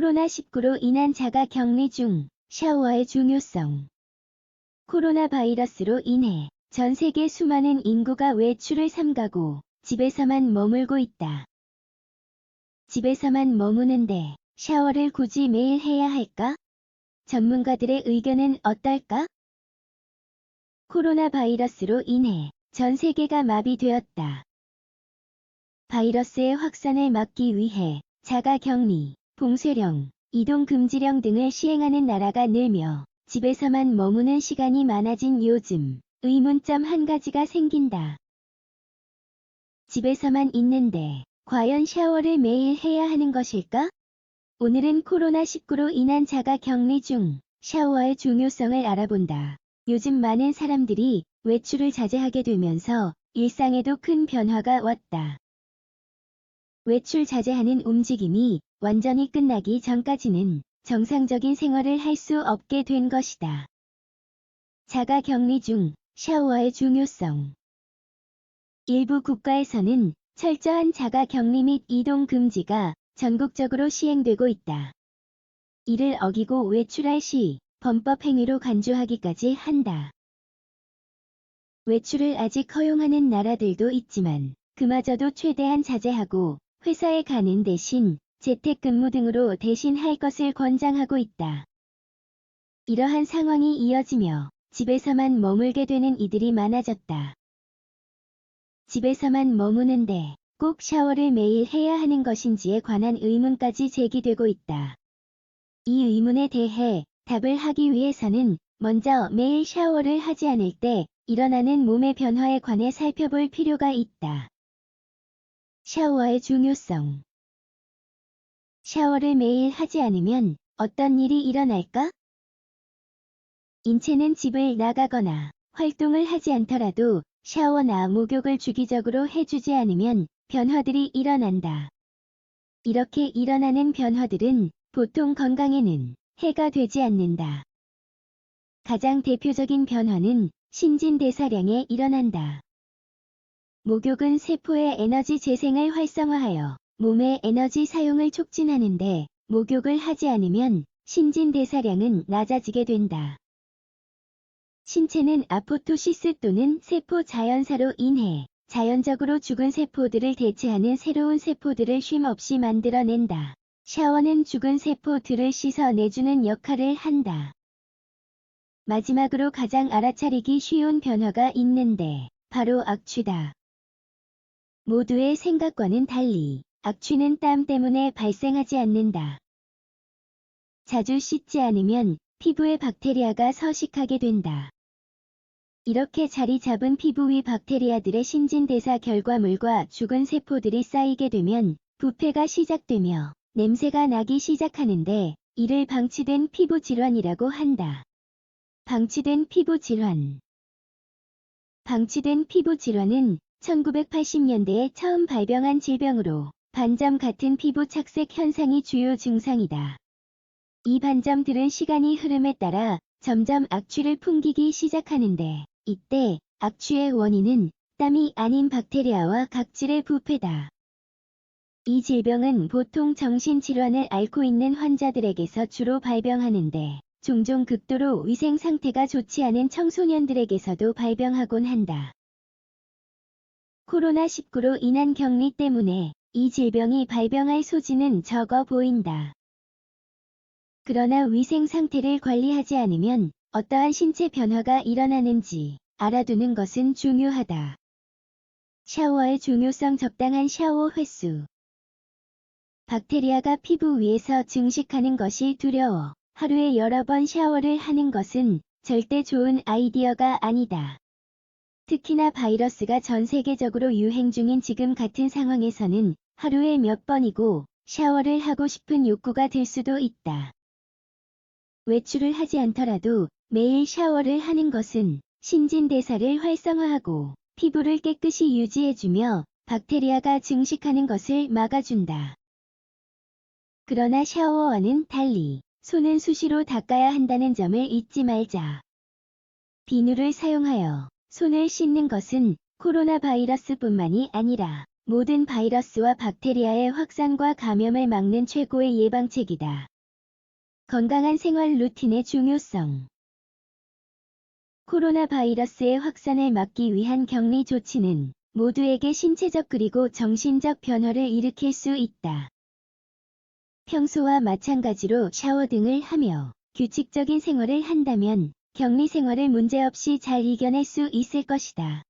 코로나19로 인한 자가 격리 중 샤워의 중요성. 코로나 바이러스로 인해 전 세계 수많은 인구가 외출을 삼가고 집에서만 머물고 있다. 집에서만 머무는데 샤워를 굳이 매일 해야 할까? 전문가들의 의견은 어떨까? 코로나 바이러스로 인해 전 세계가 마비되었다. 바이러스의 확산을 막기 위해 자가격리, 봉쇄령, 이동금지령 등을 시행하는 나라가 늘며 집에서만 머무는 시간이 많아진 요즘 의문점 한 가지가 생긴다. 집에서만 있는데 과연 샤워를 매일 해야 하는 것일까? 오늘은 코로나19로 인한 자가격리 중 샤워의 중요성을 알아본다. 요즘 많은 사람들이 외출을 자제하게 되면서 일상에도 큰 변화가 왔다. 외출 자제하는 움직임이 완전히 끝나기 전까지는 정상적인 생활을 할 수 없게 된 것이다. 자가격리 중 샤워의 중요성. 일부 국가에서는 철저한 자가격리 및 이동 금지가 전국적으로 시행되고 있다. 이를 어기고 외출할 시 범법 행위로 간주하기까지 한다. 외출을 아직 허용하는 나라들도 있지만 그마저도 최대한 자제하고 회사에 가는 대신 재택근무 등으로 대신할 것을 권장하고 있다. 이러한 상황이 이어지며 집에서만 머물게 되는 이들이 많아졌다. 집에서만 머무는데 꼭 샤워를 매일 해야 하는 것인지에 관한 의문까지 제기되고 있다. 이 의문에 대해 답을 하기 위해서는 먼저 매일 샤워를 하지 않을 때 일어나는 몸의 변화에 관해 살펴볼 필요가 있다. 샤워의 중요성. 샤워를 매일 하지 않으면 어떤 일이 일어날까? 인체는 집을 나가거나 활동을 하지 않더라도 샤워나 목욕을 주기적으로 해주지 않으면 변화들이 일어난다. 이렇게 일어나는 변화들은 보통 건강에는 해가 되지 않는다. 가장 대표적인 변화는 신진대사량에 일어난다. 목욕은 세포의 에너지 재생을 활성화하여 몸의 에너지 사용을 촉진하는데 목욕을 하지 않으면 신진대사량은 낮아지게 된다. 신체는 아포토시스 또는 세포 자연사로 인해 자연적으로 죽은 세포들을 대체하는 새로운 세포들을 쉼없이 만들어낸다. 샤워는 죽은 세포들을 씻어내주는 역할을 한다. 마지막으로 가장 알아차리기 쉬운 변화가 있는데 바로 악취다. 모두의 생각과는 달리 악취는 땀 때문에 발생하지 않는다. 자주 씻지 않으면 피부에 박테리아가 서식하게 된다. 이렇게 자리 잡은 피부 위 박테리아들의 신진대사 결과물과 죽은 세포들이 쌓이게 되면 부패가 시작되며 냄새가 나기 시작하는데 이를 방치된 피부 질환이라고 한다. 방치된 피부 질환. 방치된 피부 질환은 1980년대에 처음 발병한 질병으로 반점 같은 피부 착색 현상이 주요 증상이다. 이 반점들은 시간이 흐름에 따라 점점 악취를 풍기기 시작하는데 이때 악취의 원인은 땀이 아닌 박테리아와 각질의 부패다. 이 질병은 보통 정신질환을 앓고 있는 환자들에게서 주로 발병하는데 종종 극도로 위생 상태가 좋지 않은 청소년들에게서도 발병하곤 한다. 코로나19로 인한 격리 때문에 이 질병이 발병할 소지는 적어 보인다. 그러나 위생 상태를 관리하지 않으면 어떠한 신체 변화가 일어나는지 알아두는 것은 중요하다. 샤워의 중요성. 적당한 샤워 횟수. 박테리아가 피부 위에서 증식하는 것이 두려워 하루에 여러 번 샤워를 하는 것은 절대 좋은 아이디어가 아니다. 특히나 바이러스가 전 세계적으로 유행 중인 지금 같은 상황에서는 하루에 몇 번이고 샤워를 하고 싶은 욕구가 들 수도 있다. 외출을 하지 않더라도 매일 샤워를 하는 것은 신진대사를 활성화하고 피부를 깨끗이 유지해주며 박테리아가 증식하는 것을 막아준다. 그러나 샤워와는 달리 손은 수시로 닦아야 한다는 점을 잊지 말자. 비누를 사용하여 손을 씻는 것은 코로나 바이러스뿐만이 아니라 모든 바이러스와 박테리아의 확산과 감염을 막는 최고의 예방책이다. 건강한 생활 루틴의 중요성. 코로나 바이러스의 확산을 막기 위한 격리 조치는 모두에게 신체적 그리고 정신적 변화를 일으킬 수 있다. 평소와 마찬가지로 샤워 등을 하며 규칙적인 생활을 한다면 격리 생활을 문제없이 잘 이겨낼 수 있을 것이다.